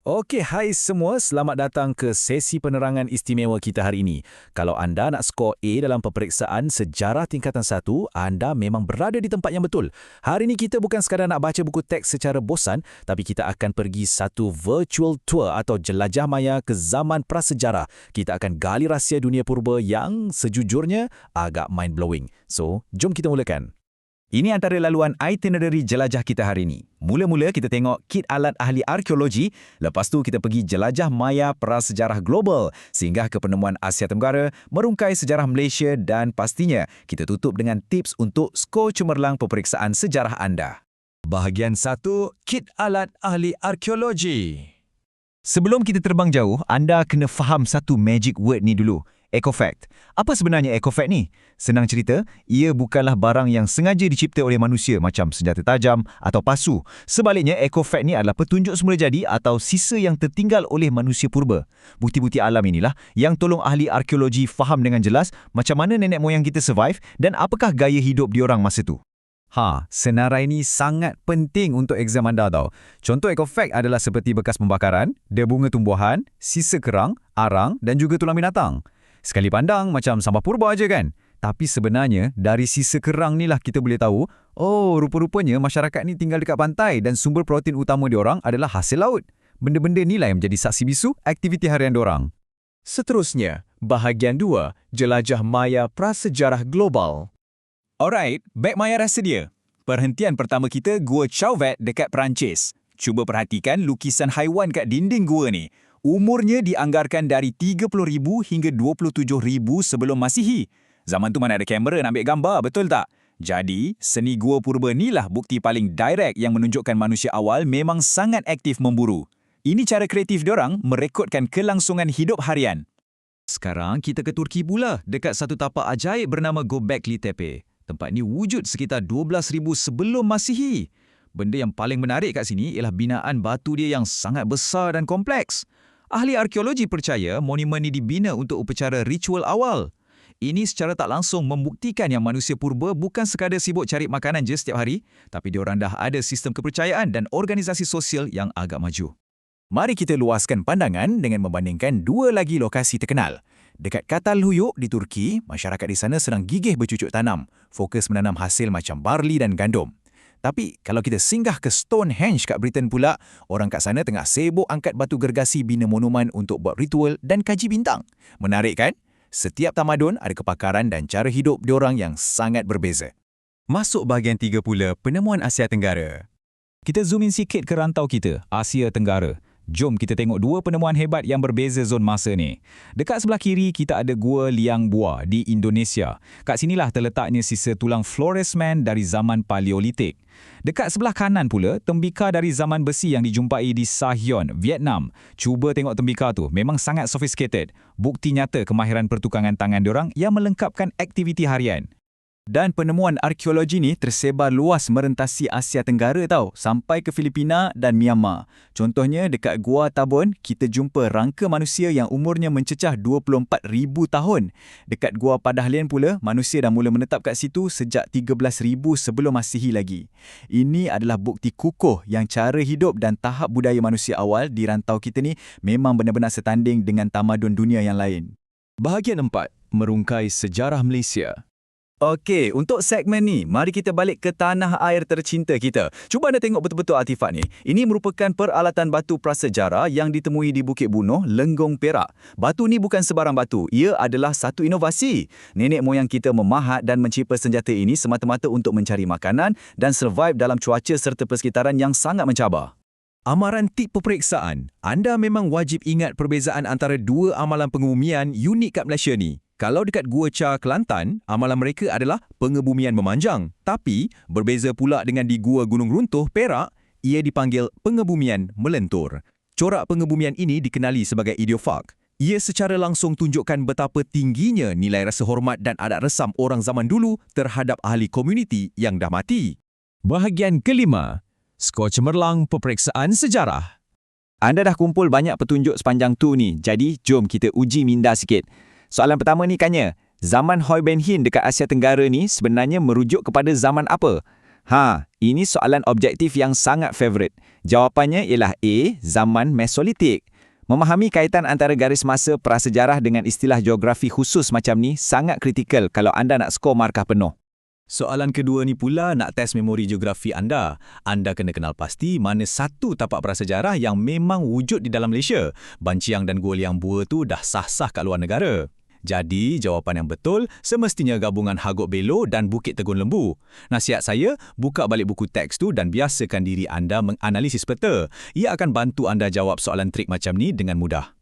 Okey, hai semua. Selamat datang ke sesi penerangan istimewa kita hari ini. Kalau anda nak skor A dalam peperiksaan sejarah tingkatan 1, anda memang berada di tempat yang betul. Hari ini kita bukan sekadar nak baca buku teks secara bosan, tapi kita akan pergi satu virtual tour atau jelajah maya ke zaman prasejarah. Kita akan gali rahsia dunia purba yang sejujurnya agak mind-blowing. So, jom kita mulakan. Ini antara laluan itinerary jelajah kita hari ini. Mula-mula kita tengok kit alat ahli arkeologi, lepas tu kita pergi jelajah maya prasejarah global, singgah ke penemuan Asia Tenggara, merungkai sejarah Malaysia dan pastinya kita tutup dengan tips untuk skor cemerlang peperiksaan sejarah anda. Bahagian 1, kit alat ahli arkeologi. Sebelum kita terbang jauh, anda kena faham satu magic word ni dulu. Ecofact. Apa sebenarnya Ecofact ni? Senang cerita, ia bukanlah barang yang sengaja dicipta oleh manusia macam senjata tajam atau pasu. Sebaliknya, Ecofact ni adalah petunjuk semula jadi atau sisa yang tertinggal oleh manusia purba. Bukti-bukti alam inilah yang tolong ahli arkeologi faham dengan jelas macam mana nenek moyang kita survive dan apakah gaya hidup diorang masa tu. Senarai ini sangat penting untuk exam anda tau. Contoh Ecofact adalah seperti bekas pembakaran, debunga tumbuhan, sisa kerang, arang dan juga tulang binatang. Sekali pandang macam sampah purba aja kan? Tapi sebenarnya dari sisa kerang ni lah kita boleh tahu, rupa-rupanya masyarakat ni tinggal dekat pantai dan sumber protein utama diorang adalah hasil laut. Benda-benda ni lah yang menjadi saksi bisu aktiviti harian diorang. Seterusnya, bahagian 2, jelajah maya prasejarah global. Alright, beg maya rasa dia. Perhentian pertama kita Gua Chauvet dekat Perancis. Cuba perhatikan lukisan haiwan kat dinding gua ni. Umurnya dianggarkan dari 30,000 hingga 27,000 sebelum Masihi. Zaman tu mana ada kamera nak ambil gambar, betul tak? Jadi, seni gua purba inilah bukti paling direct yang menunjukkan manusia awal memang sangat aktif memburu. Ini cara kreatif diorang merekodkan kelangsungan hidup harian. Sekarang kita ke Turki pula, dekat satu tapak ajaib bernama Göbekli Tepe. Tempat ni wujud sekitar 12,000 sebelum Masihi. Benda yang paling menarik kat sini ialah binaan batu dia yang sangat besar dan kompleks. Ahli arkeologi percaya monumen ini dibina untuk upacara ritual awal. Ini secara tak langsung membuktikan yang manusia purba bukan sekadar sibuk cari makanan je setiap hari, tapi diorang dah ada sistem kepercayaan dan organisasi sosial yang agak maju. Mari kita luaskan pandangan dengan membandingkan dua lagi lokasi terkenal. Dekat Katalhuyuk di Turki, masyarakat di sana sedang gigih bercucuk tanam, fokus menanam hasil macam barley dan gandum. Tapi kalau kita singgah ke Stonehenge kat Britain pula, orang kat sana tengah sibuk angkat batu gergasi bina monumen untuk buat ritual dan kaji bintang. Menarik kan? Setiap tamadun ada kepakaran dan cara hidup diorang yang sangat berbeza. Masuk bahagian 3 pula, penemuan Asia Tenggara. Kita zoom in sikit ke rantau kita, Asia Tenggara. Jom kita tengok dua penemuan hebat yang berbeza zon masa ni. Dekat sebelah kiri, kita ada Gua Liang Bua di Indonesia. Kat sinilah terletaknya sisa tulang Flores Man dari zaman Paleolitik. Dekat sebelah kanan pula, tembika dari zaman besi yang dijumpai di Saigon, Vietnam. Cuba tengok tembika tu, memang sangat sophisticated. Bukti nyata kemahiran pertukangan tangan diorang yang melengkapkan aktiviti harian. Dan penemuan arkeologi ni tersebar luas merentasi Asia Tenggara tau, sampai ke Filipina dan Myanmar. Contohnya dekat Gua Tabon, kita jumpa rangka manusia yang umurnya mencecah 24,000 tahun. Dekat Gua Padahlian pula, manusia dah mula menetap kat situ sejak 13,000 sebelum Masihi lagi. Ini adalah bukti kukuh yang cara hidup dan tahap budaya manusia awal di rantau kita ni memang benar-benar setanding dengan tamadun dunia yang lain. Bahagian 4, merungkai sejarah Malaysia. Okey, untuk segmen ni, mari kita balik ke tanah air tercinta kita. Cuba anda tengok betul-betul artifak ni. Ini merupakan peralatan batu prasejarah yang ditemui di Bukit Bunuh, Lenggong, Perak. Batu ni bukan sebarang batu. Ia adalah satu inovasi. Nenek moyang kita memahat dan mencipta senjata ini semata-mata untuk mencari makanan dan survive dalam cuaca serta persekitaran yang sangat mencabar. Amaran tip peperiksaan. Anda memang wajib ingat perbezaan antara dua amalan pengebumian unik kat Malaysia ni. Kalau dekat Gua Cha, Kelantan, amalan mereka adalah pengebumian memanjang. Tapi, berbeza pula dengan di Gua Gunung Runtuh, Perak, ia dipanggil pengebumian melentur. Corak pengebumian ini dikenali sebagai idiofak. Ia secara langsung tunjukkan betapa tingginya nilai rasa hormat dan adat resam orang zaman dulu terhadap ahli komuniti yang dah mati. Bahagian kelima, skor cemerlang peperiksaan sejarah. Anda dah kumpul banyak petunjuk sepanjang tu ni, jadi jom kita uji minda sikit. Soalan pertama ni katanya, zaman Hoi Ben Hin dekat Asia Tenggara ni sebenarnya merujuk kepada zaman apa? Ini soalan objektif yang sangat favorit. Jawapannya ialah A, zaman Mesolitik. Memahami kaitan antara garis masa prasejarah dengan istilah geografi khusus macam ni sangat kritikal kalau anda nak skor markah penuh. Soalan kedua ni pula nak test memori geografi anda. Anda kena kenal pasti mana satu tapak prasejarah yang memang wujud di dalam Malaysia. Banciang dan Gua Liang Bua tu dah sah-sah kat luar negara. Jadi, jawapan yang betul semestinya gabungan Hagok Belo dan Bukit Tegun Lembu. Nasihat saya, buka balik buku teks tu dan biasakan diri anda menganalisis peta. Ia akan bantu anda jawab soalan trik macam ni dengan mudah.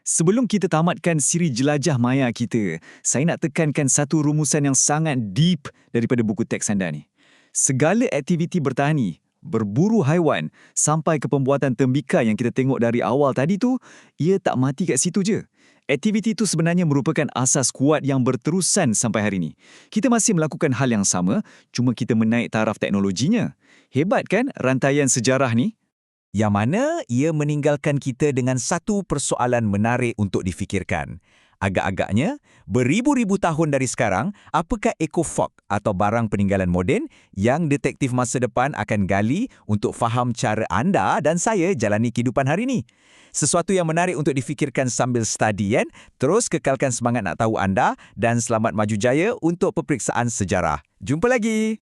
Sebelum kita tamatkan siri jelajah maya kita, saya nak tekankan satu rumusan yang sangat deep daripada buku teks anda ni. Segala aktiviti bertani, berburu haiwan, sampai ke pembuatan tembikar yang kita tengok dari awal tadi tu, ia tak mati kat situ je. Aktiviti itu sebenarnya merupakan asas kuat yang berterusan sampai hari ini. Kita masih melakukan hal yang sama, cuma kita menaik taraf teknologinya. Hebat kan rantaian sejarah ni? Yang mana ia meninggalkan kita dengan satu persoalan menarik untuk difikirkan. Agak-agaknya, beribu-ribu tahun dari sekarang, apakah ekofog atau barang peninggalan moden yang detektif masa depan akan gali untuk faham cara anda dan saya jalani kehidupan hari ini? Sesuatu yang menarik untuk difikirkan sambil study, kan? Terus kekalkan semangat nak tahu anda dan selamat maju jaya untuk peperiksaan sejarah. Jumpa lagi!